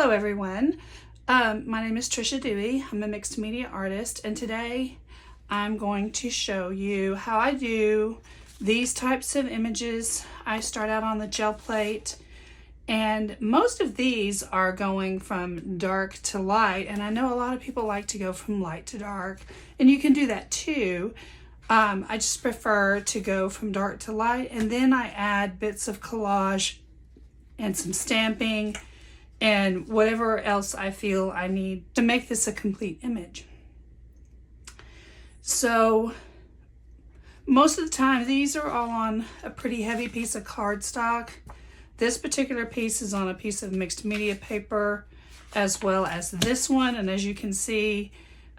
Hello everyone, my name is Trisha Dewey. I'm a mixed media artist, and today I'm going to show you how I do these types of images. I start out on the gel plate, and most of these are going from dark to light, and I know a lot of people like to go from light to dark, and you can do that too. I just prefer to go from dark to light, and then I add bits of collage and some stamping and whatever else I feel I need to make this a complete image. So most of the time these are all on a pretty heavy piece of cardstock. This particular piece is on a piece of mixed media paper, as well as this one, and as you can see,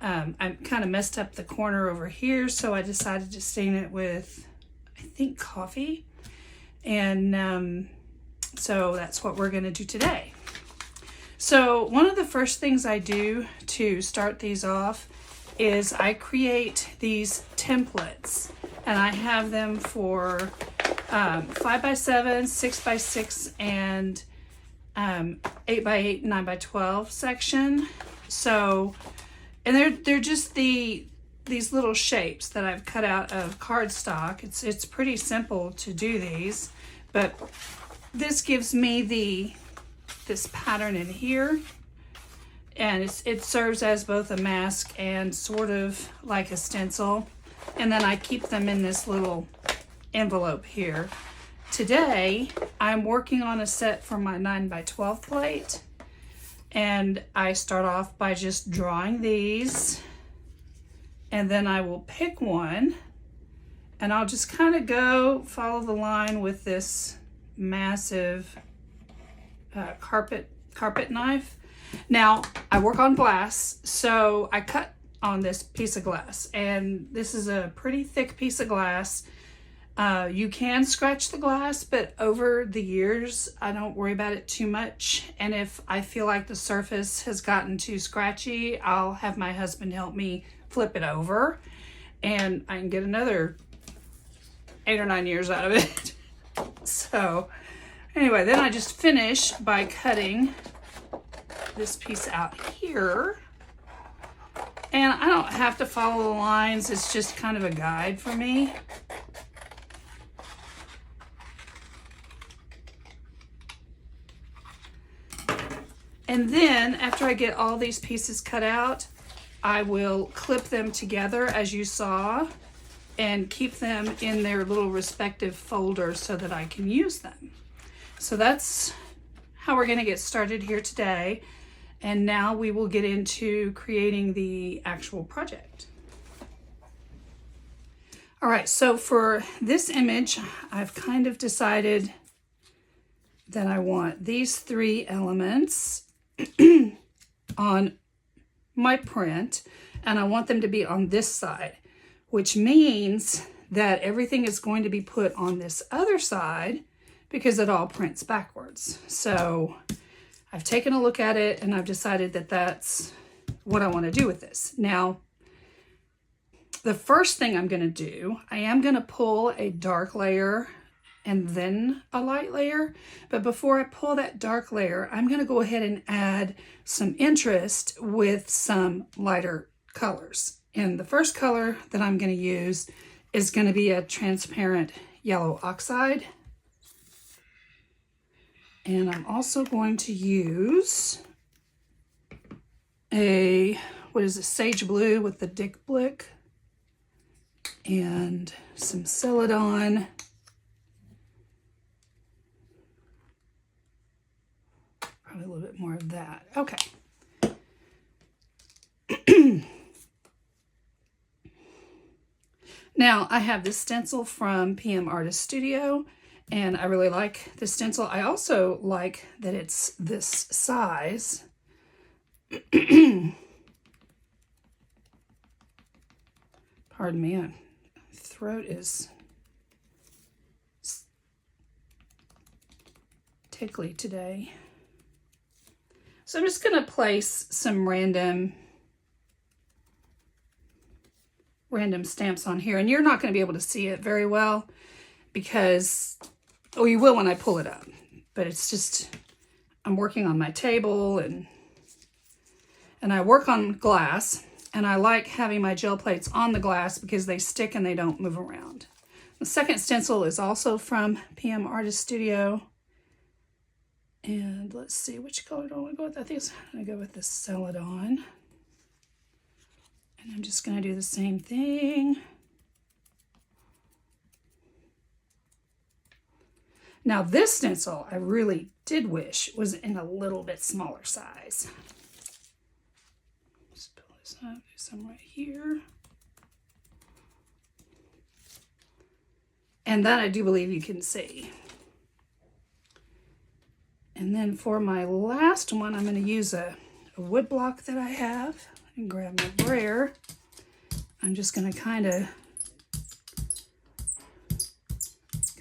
I kind of messed up the corner over here, so I decided to stain it with, I think, coffee. And so that's what we're going to do today. So one of the first things I do to start these off is I create these templates, and I have them for 5x7, 6x6, and 8x8, 9x12 section. So, and they're just these little shapes that I've cut out of cardstock. It's pretty simple to do these, but this gives me this pattern in here, and it serves as both a mask and sort of like a stencil, and then I keep them in this little envelope here. Today I'm working on a set for my 9x12 plate, and I start off by just drawing these, and then I will pick one, and I'll just kind of go follow the line with this massive carpet knife. Now I work on glass, so I cut on this piece of glass, and this is a pretty thick piece of glass. You can scratch the glass, but over the years I don't worry about it too much, and if I feel like the surface has gotten too scratchy, I'll have my husband help me flip it over, and I can get another 8 or 9 years out of it. So anyway, then I just finish by cutting this piece out here, and I don't have to follow the lines, it's just kind of a guide for me. And then after I get all these pieces cut out, I will clip them together as you saw, and keep them in their little respective folders so that I can use them. So that's how we're going to get started here today. And now we will get into creating the actual project. All right, so for this image, I've kind of decided that I want these 3 elements on my print, and I want them to be on this side, which means that everything is going to be put on this other side because it all prints backwards. So I've taken a look at it, and I've decided that that's what I want to do with this. Now, the first thing I'm going to do, I am going to pull a dark layer and then a light layer. But before I pull that dark layer, I'm going to go ahead and add some interest with some lighter colors. And the first color that I'm going to use is going to be a transparent yellow oxide. And I'm also going to use sage blue with the Dick Blick and some Celadon. Probably a little bit more of that. Okay. Now I have this stencil from PM Artist Studio, and I really like this stencil. I also like that it's this size. Pardon me, my throat is tickly today. So I'm just going to place some random stamps on here, and you're not going to be able to see it very well because, oh, you will when I pull it up, but it's just, I'm working on my table and I work on glass, and I like having my gel plates on the glass because they stick and they don't move around. The second stencil is also from PM Artist Studio. And let's see, which color do I want to go with? I think I'm going to go with the Celadon. And I'm just going to do the same thing. Now this stencil, I really did wish was in a little bit smaller size. Just pull this up, do some right here. And that I do believe you can see. And then for my last one, I'm going to use a wood block that I have and grab my brayer. I'm just going to kind of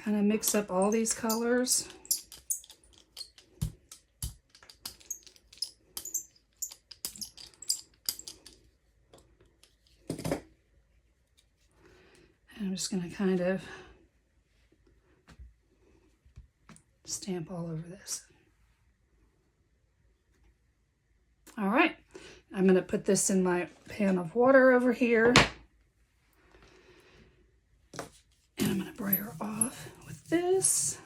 mix up all these colors. And I'm just going to kind of stamp all over this. All right, I'm going to put this in my pan of water over here. And I'm going to brayer off with this.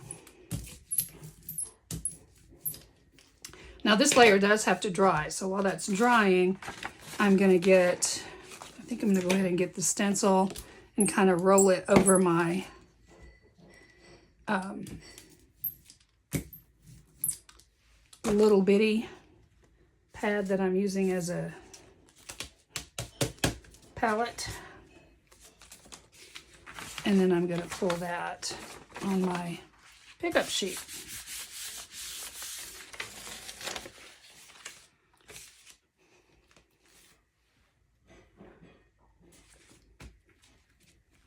Now this layer does have to dry, so while that's drying, I'm going to get, I think I'm going to go ahead and get the stencil and kind of roll it over my little bitty pad that I'm using as a palette. And then I'm going to pull that on my pickup sheet.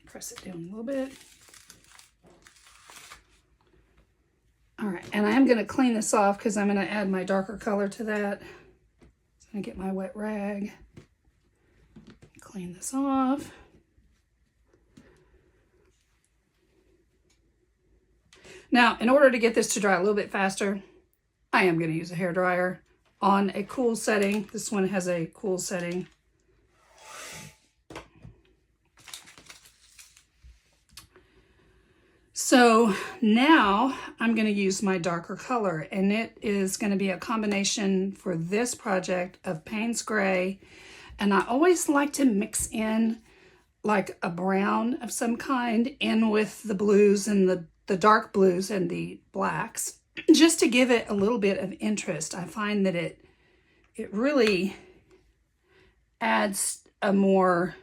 Press it down a little bit. All right, and I am going to clean this off because I'm going to add my darker color to that. So I'm going to get my wet rag, clean this off. Now, in order to get this to dry a little bit faster, I am going to use a hairdryer on a cool setting. This one has a cool setting. So now I'm going to use my darker color, and it is going to be a combination for this project of Payne's Gray. And I always like to mix in like a brown of some kind in with the blues and the dark blues and the blacks, just to give it a little bit of interest. I find that it really adds a more,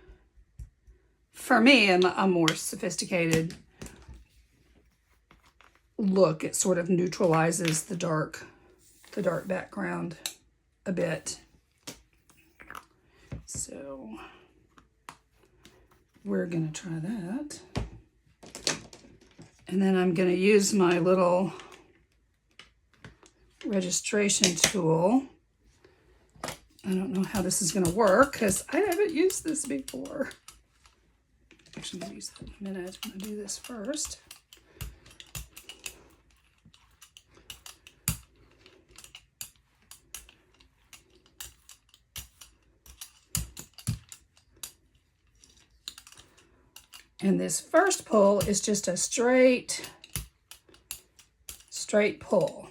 for me, a more sophisticated look. It sort of neutralizes the dark background a bit. So we're gonna try that. And then I'm gonna use my little registration tool. I don't know how this is gonna work because I haven't used this before. Actually, I'm gonna use that in a minute. I'm gonna do this first. And this first pull is just a straight pull.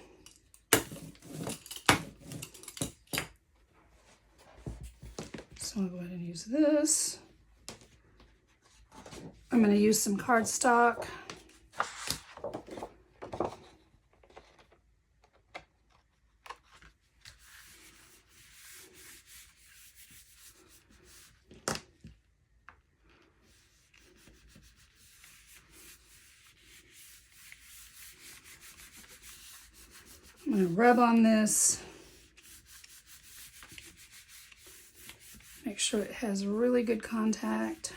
So I'll go ahead and use this. I'm going to use some cardstock. I'm going to rub on this. Make sure it has really good contact.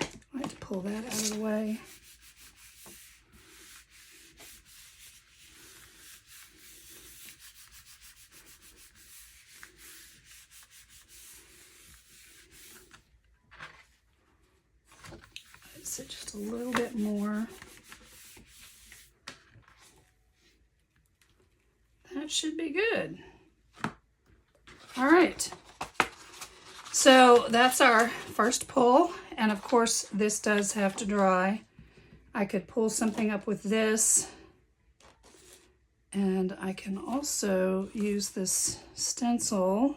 I like to pull that out of the way. I'd say just a little bit more. should be good. All right. So that's our first pull. And of course, this does have to dry. I could pull something up with this. And I can also use this stencil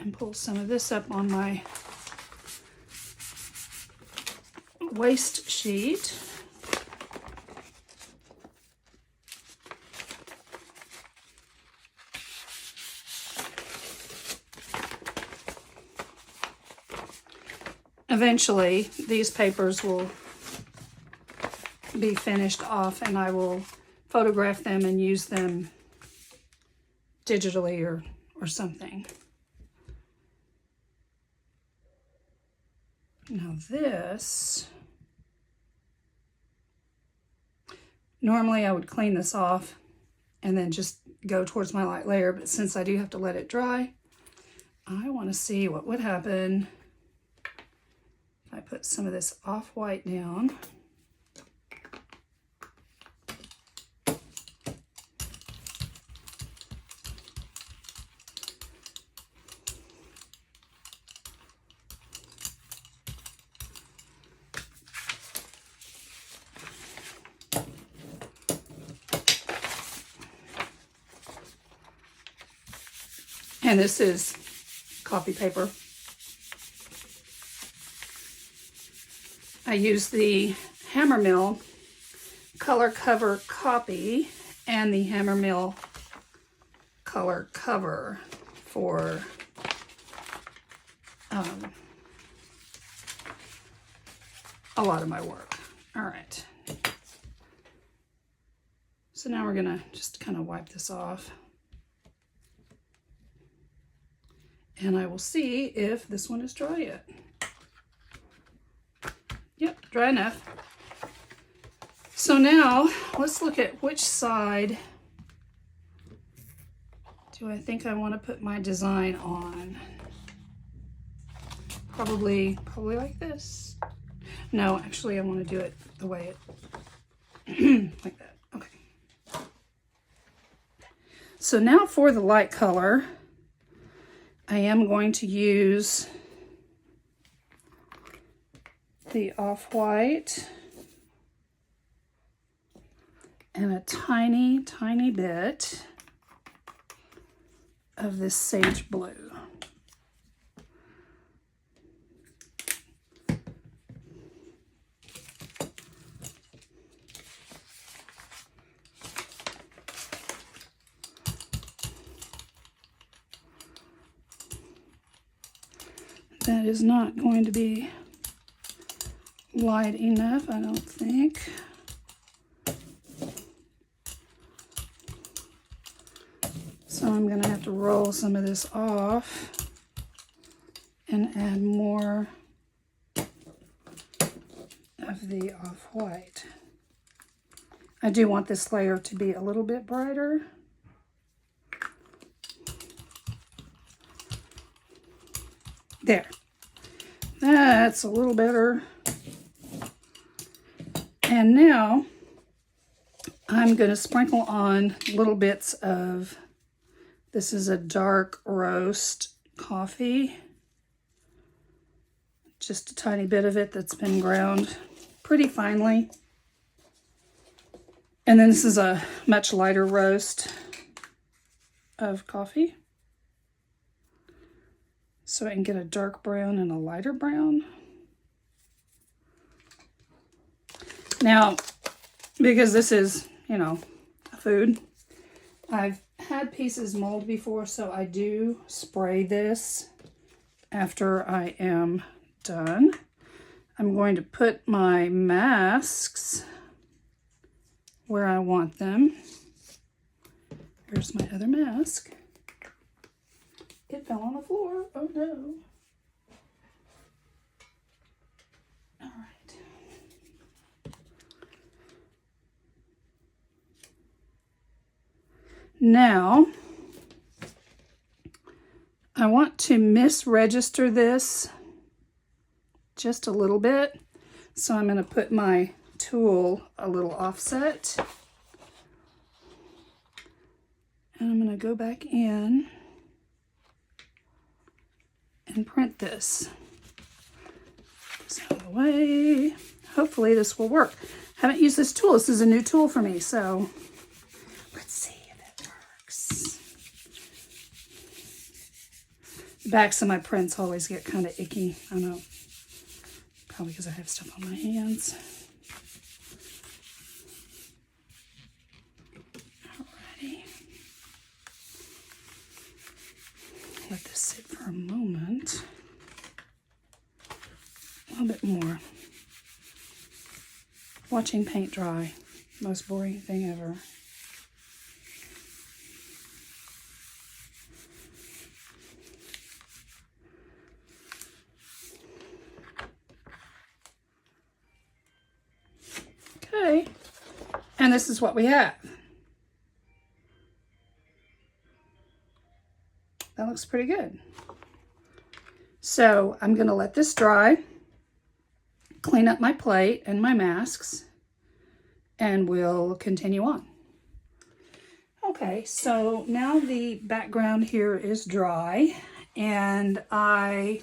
and pull some of this up on my waste sheet. Eventually, these papers will be finished off and I will photograph them and use them digitally or something. Now this, normally I would clean this off and then just go towards my light layer, but since I do have to let it dry, I want to see what would happen if I put some of this off-white down. And this is coffee paper. I use the Hammermill color cover copy and the Hammermill color cover for a lot of my work. All right. So now we're gonna just kind of wipe this off. And I will see if this one is dry yet. Yep, dry enough. So now let's look at which side do I think I want to put my design on. Probably like this. No, actually I want to do it the way it, like that. Okay. So now for the light color, I am going to use the off-white and a tiny, tiny bit of this sage blue. That is not going to be light enough, I don't think. So I'm going to have to roll some of this off and add more of the off-white. I do want this layer to be a little bit brighter. There. That's a little better. And now I'm going to sprinkle on little bits of, this is a dark roast coffee. Just a tiny bit of it that's been ground pretty finely. And then this is a much lighter roast of coffee. So I can get a dark brown and a lighter brown. Now, because this is, you know, a food, I've had pieces mold before, so I do spray this after I am done. I'm going to put my masks where I want them. Here's my other mask. It fell on the floor. Oh no. All right. Now, I want to misregister this just a little bit. So I'm going to put my tool a little offset. And I'm going to go back in and print this. Put this out of the way. Hopefully this will work. Haven't used this tool. This is a new tool for me, so let's see if it works. The backs of my prints always get kind of icky. I don't know. Probably because I have stuff on my hands. Alrighty. Let this sit for a moment. A little bit more. Watching paint dry, most boring thing ever. Okay, and this is what we have. That looks pretty good. So I'm going to let this dry, clean up my plate and my masks, and we'll continue on. Okay, so now the background here is dry, and I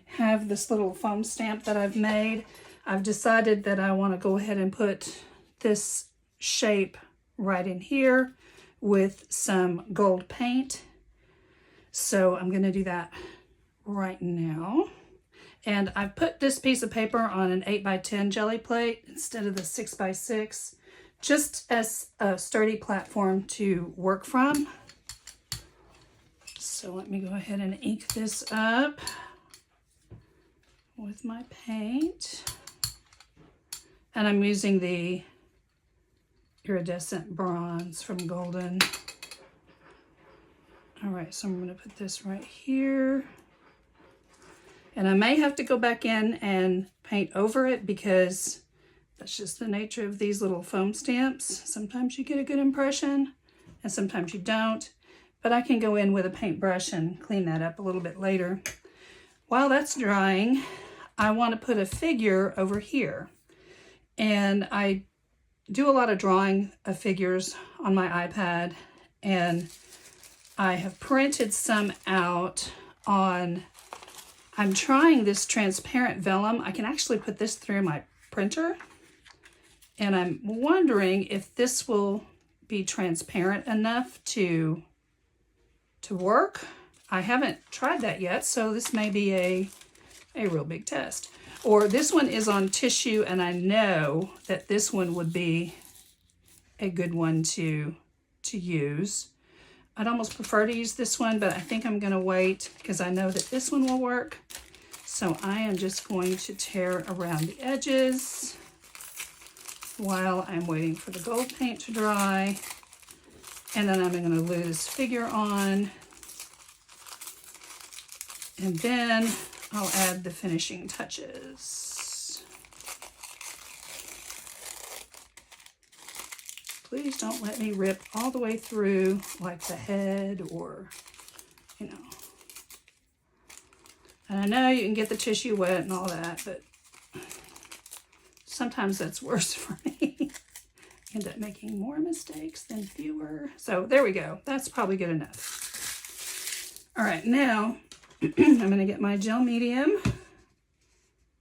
have this little foam stamp that I've made. I've decided that I want to go ahead and put this shape right in here with some gold paint. So I'm going to do that right now. And I've put this piece of paper on an 8x10 Gelli plate instead of the 6x6, just as a sturdy platform to work from. So let me go ahead and ink this up with my paint. And I'm using the iridescent bronze from Golden. All right, so I'm going to put this right here. And I may have to go back in and paint over it because that's just the nature of these little foam stamps. Sometimes you get a good impression and sometimes you don't. But I can go in with a paintbrush and clean that up a little bit later. While that's drying, I want to put a figure over here. And I do a lot of drawing of figures on my iPad, and I have printed some out on, I'm trying this transparent vellum. I can actually put this through my printer, and I'm wondering if this will be transparent enough to work. I haven't tried that yet, so this may be a real big test. Or this one is on tissue, and I know that this one would be a good one to use. I'd almost prefer to use this one, but I think I'm going to wait because I know that this one will work. So I am just going to tear around the edges while I'm waiting for the gold paint to dry. And then I'm going to glue this figure on. And then I'll add the finishing touches. Please don't let me rip all the way through like the head or, you know. And I know you can get the tissue wet and all that, but sometimes that's worse for me. End up making more mistakes than fewer. So there we go. That's probably good enough. All right, now I'm going to get my gel medium,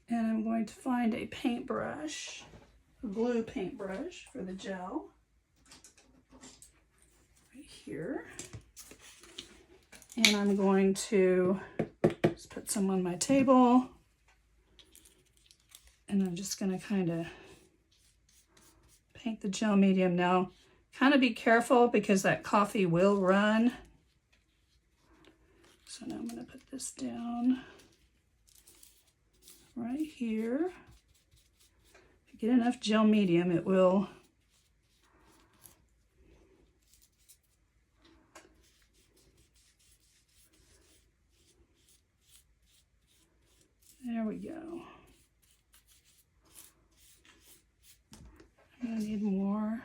and I'm going to find a paintbrush, a glue paintbrush for the gel, right here. And I'm going to just put some on my table, and I'm just going to kind of paint the gel medium. Now, kind of be careful because that coffee will run. So now I'm going to put this down right here. If you get enough gel medium, it will there we go. I'm going to need more.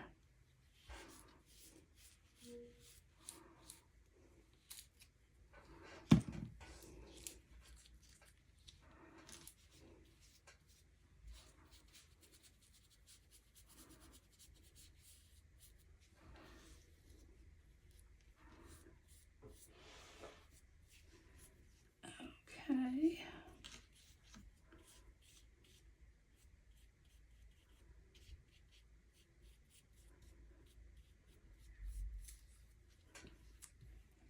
Okay.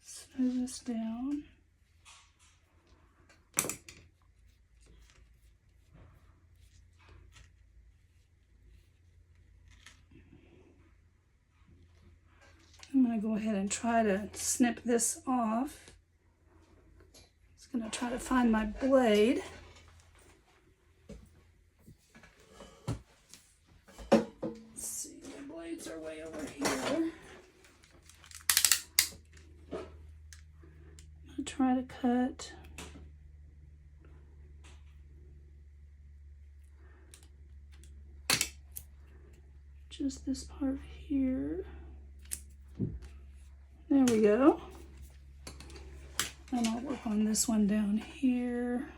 Smooth this down. I'm going to go ahead and try to snip this off. I'm going to try to find my blade. Let's see, my blades are way over here. I'm going to try to cut just this part here. There we go. And I'll work on this one down here.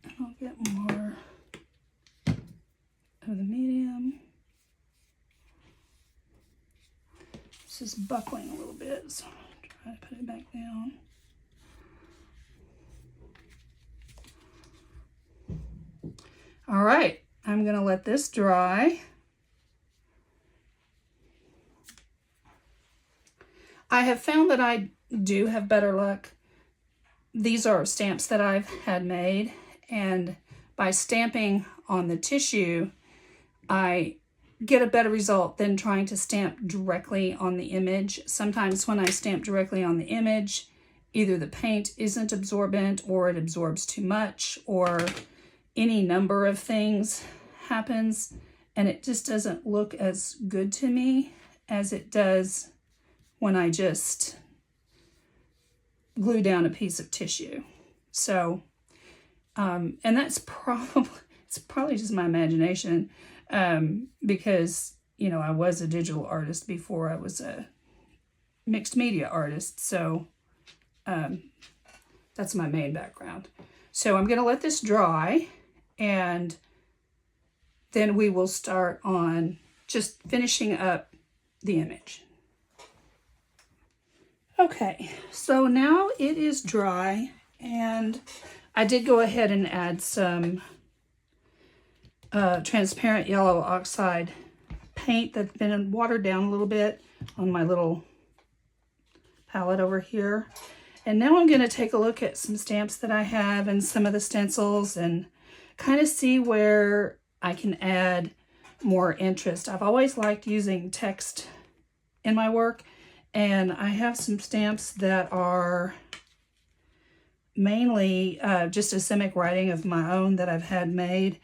And I'll get more of the medium. This is buckling a little bit, so I'll try to put it back down. All right, I'm gonna let this dry. I have found that I do have better luck. These are stamps that I've had made, and by stamping on the tissue, I get a better result than trying to stamp directly on the image. Sometimes when I stamp directly on the image, either the paint isn't absorbent or it absorbs too much, or any number of things happens, and it just doesn't look as good to me as it does when I just glue down a piece of tissue. So, and that's it's probably just my imagination, because, you know, I was a digital artist before I was a mixed media artist. So, that's my main background. So I'm going to let this dry, and then we will start on just finishing up the image. Okay, so now it is dry, and I did go ahead and add some transparent yellow oxide paint that's been watered down a little bit on my little palette over here. And now I'm going to take a look at some stamps that I have and some of the stencils and kind of see where I can add more interest. I've always liked using text in my work, and I have some stamps that are mainly just a cymic writing of my own that I've had made.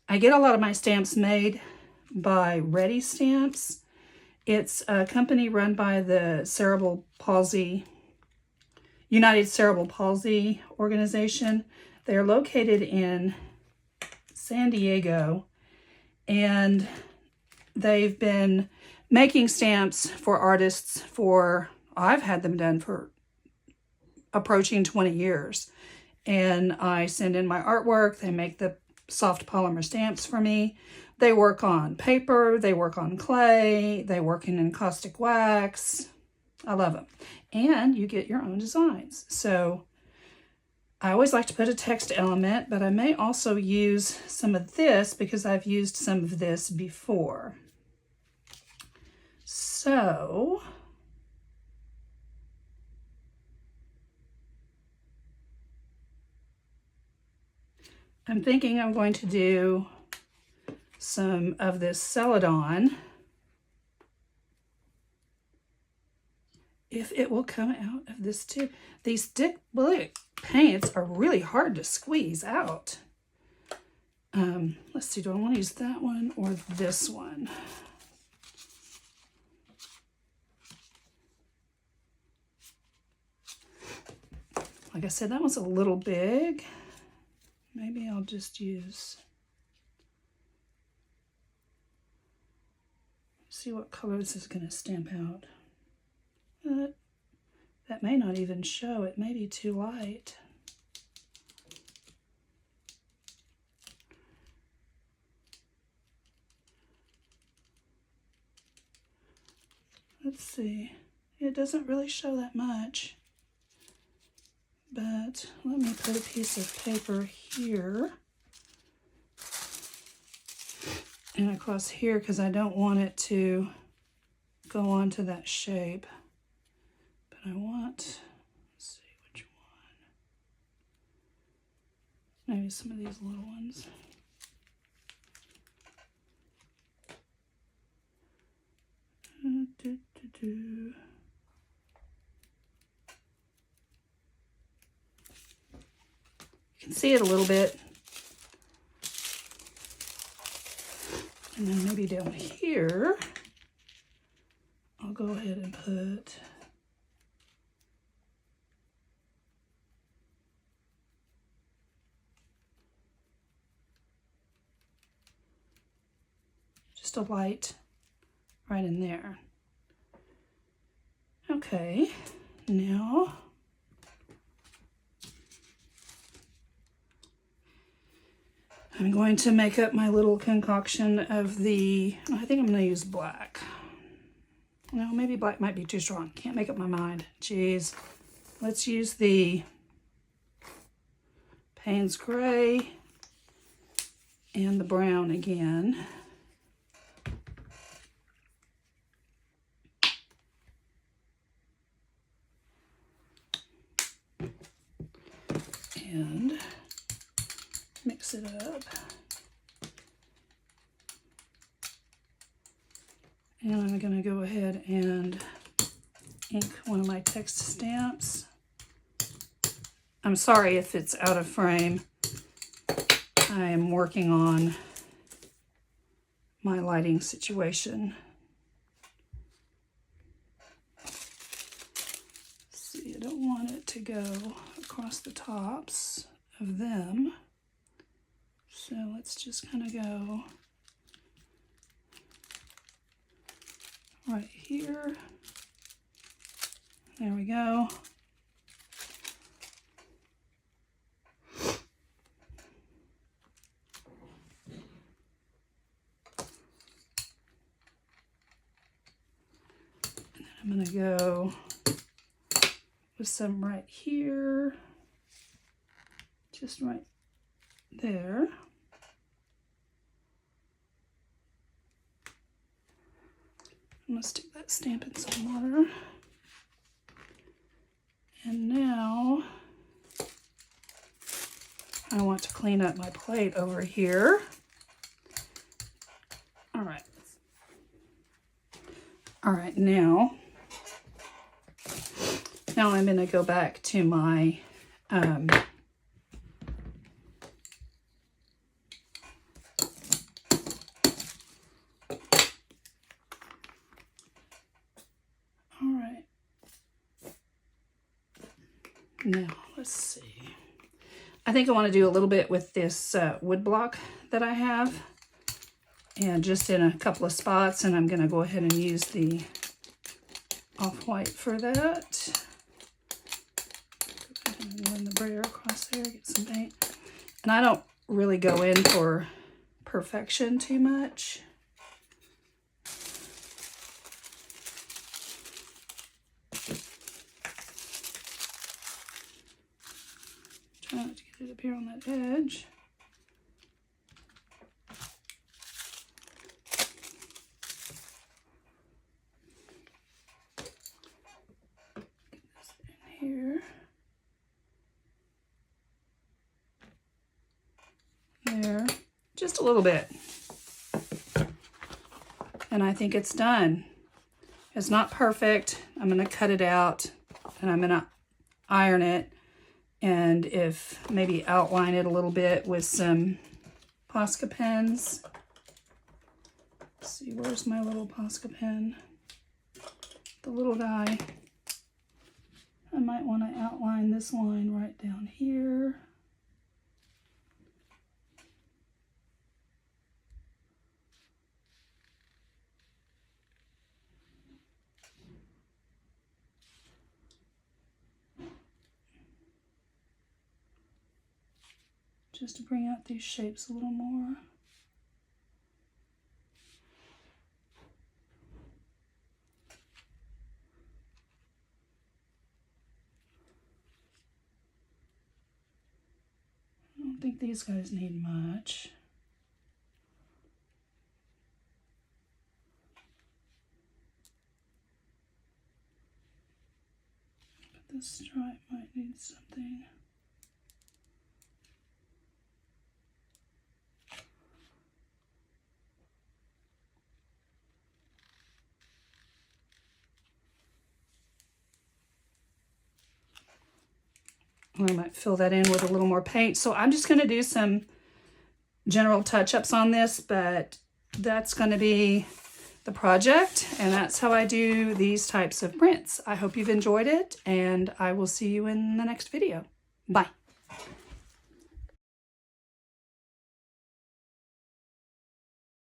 I get a lot of my stamps made by Ready Stamps. It's a company run by the United Cerebral Palsy Organization. They're located in San Diego, and they've been making stamps for artists for, I've had them done for approaching 20 years. And I send in my artwork. They make the soft polymer stamps for me. They work on paper, they work on clay, they work in encaustic wax. I love them. And you get your own designs. So I always like to put a text element, but I may also use some of this because I've used some of this before. So I'm thinking I'm going to do some of this Celadon, if it will come out of this tube. These thick blue paints are really hard to squeeze out. Let's see, do I want to use that one or this one? Like I said, that one's a little big. Maybe I'll just use, see what color this is going to stamp out. That may not even show. It may be too light. let's see. It doesn't really show that much. But let me put a piece of paper here and across here because I don't want it to go onto that shape. But I want, let's see which one. Maybe some of these little ones. You can see it a little bit. And then maybe down here, I'll go ahead and put just a light right in there. Okay, now I'm going to make up my little concoction of the, I think I'm going to use black. No, maybe black might be too strong. Can't make up my mind. Jeez. Let's use the Payne's Gray and the brown again. And mix it up. And I'm going to go ahead and ink one of my text stamps. I'm sorry if it's out of frame. I am working on my lighting situation. See, I don't want it to go across the tops of them. So let's just kind of go right here. There we go. And then I'm going to go with some right here, just right there. I'm going to stick that stamp in some water. And now I want to clean up my plate over here. All right. All right, now I'm going to go back to my now, let's see. I think I want to do a little bit with this wood block that I have. And just in a couple of spots. And I'm going to go ahead and use the off-white for that. Go ahead and run the brayer across there, get some paint. And I don't really go in for perfection too much. Try not to get it up here on that edge. Get this in here. There. Just a little bit. And I think it's done. It's not perfect. I'm going to cut it out and I'm going to iron it. And if maybe outline it a little bit with some Posca pens. Let's see, where's my little Posca pen? The little guy. I might want to outline this line right down here. Just to bring out these shapes a little more. don't think these guys need much. But this stripe might need something. I might fill that in with a little more paint. So I'm just going to do some general touch-ups on this, but that's going to be the project, and that's how I do these types of prints. I hope you've enjoyed it, and I will see you in the next video. Bye.